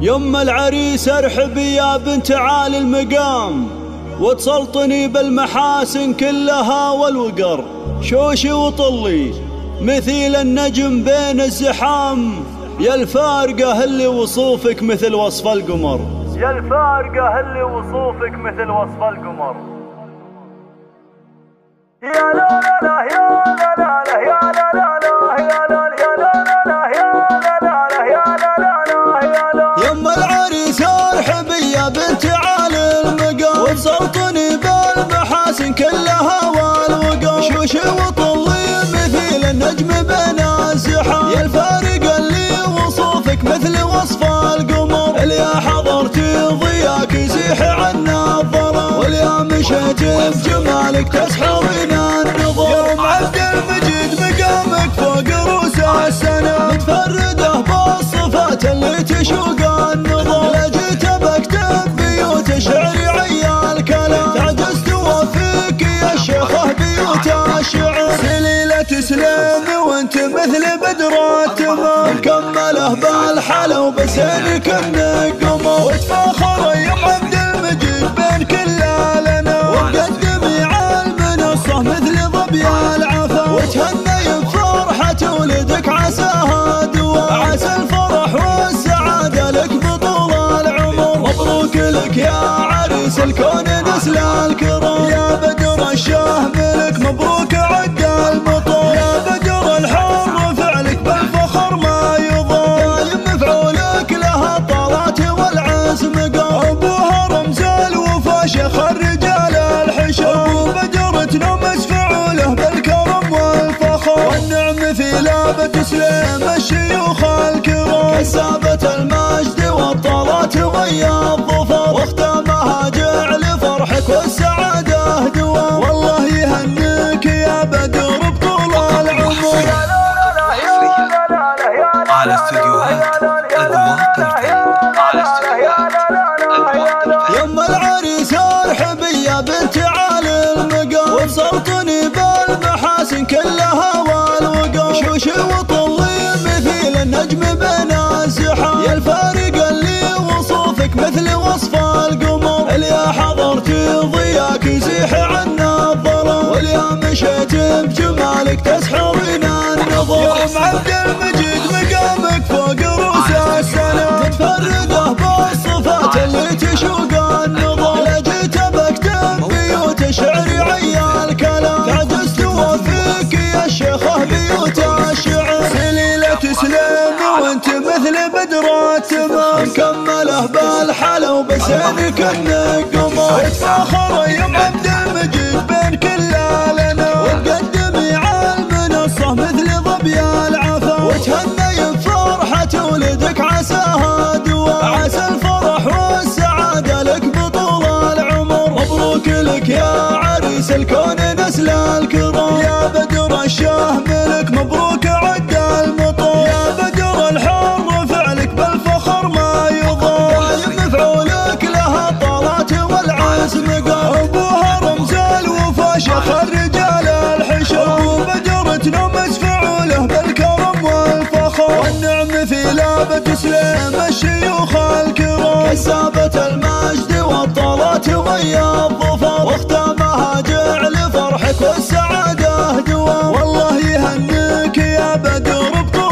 يم العريس ارحبي يا بنت عالي المقام، وتسلطني بالمحاسن كلها والوقر. شوشي وطلي مثيل النجم بين الزحام، يا الفارقة اللي وصوفك مثل وصف القمر. يا الفارقة اللي وصوفك مثل وصف القمر. يا لا لا لا يا لا لا لا يا لا لا لا يا لا يا لا لا لا يا لا لا لا يا لا لا لا يا لا. يم العريس ارحبي يا بنت عالي المقام، وتسلطني بالمحاسن كلها والوقار. شوشي وطلي مثيل النجم بين الزحام، يا الفارقة اللي وصوفك مثل وصف القمر. اليا حضرتي ضياك يزيح عنا الظلام، واليا مشيت بجمالك تسحرين النظر. يوم عبد المجيد مقامك فوق رؤوس السنة، متفرده بالصفات اللي تشوق النظر. لجيت بكتب بيوت شعري عيال كلام، تعجزت وفيك يا الشيخة بيوت الشعر. سليلة سليم وانت مثل بدر التمام، مكمله بالحلا وبسينك انك قمر. وتفاخر يا عبد المجيد بين كل لنا، وقدمي على المنصة مثل ظبي العفا. وتهني بفرحة ولدك عساها دوا، عسى الفرح والسعادة لك بطول العمر. مبروك لك يا عريس الكون نسل الكرام، يا بدر الشاه ملك مبروك عد المطر. يا بدر الحر فعلك بالفخر ما يضام، دايم مفعولك لها الطلات والعزم قام. ابوها رمز الوفا شيخ الرجال الحشام، ابو بدر تنمس فعوله بالكرم والفخر. والنعم في لابة سليم الشيوخ الكرام، كسابة المجد والطلات ويا الظفر. واختامها جعل فرحك والسعادة دوام، والله يهنيك يا بدر بطول العمر. على استديوهات أذواق الفن، على استديوهات أذواق الفن. يم العريس ارحبي يا بنت عالي المقام، وتسلطني بالمحاسن كلها والوقار. شوشي وطلي مثيل النجم بين الزحام، يا الفارقة اللي وصوفك مثل وصف القمر. اليا حضرتي ضياك يزيح عنا الظلام، واليا مشيت بجمالك تسحرين النظر. يوم عبد المجيد مقامك فوق رؤوس السنة، متفرده بالصفات اللي تشوق النظر. لجيت بكتب بيوت شعري عيال كلام، تعجزت وفيك يا الشيخة بيوت الشعر. سليلة سليم وانت مثل بدر التمام، مكمله بالحلا وبسينك انك قمر. وتفاخر يا عبد المجيد بين كل لنا، وتقدمي على المنصة مثل ظبي العفا. وتهني بفرحة ولدك عساها دوا، عسى الفرح والسعادة لك بطول العمر. مبروك لك يا عريس الكون نسل الكرام، يا بدر الشاه ملك مبروك عد المطر. يا بدر الحر فعلك بالفخر ما يضام، دايم مفعولك لها الطلات والعزم قام. ابوها رمز الوفا شيخ الرجال الحشام، ابو بدر تنمس فعوله بالكرم والفخر. والنعم في لابة سليم الشيوخ الكرام، كسابة المجد والطلات ويا الظفر. واختامها جعل فرحك والسعادة دوام، والله يهنيك يا بدر بطول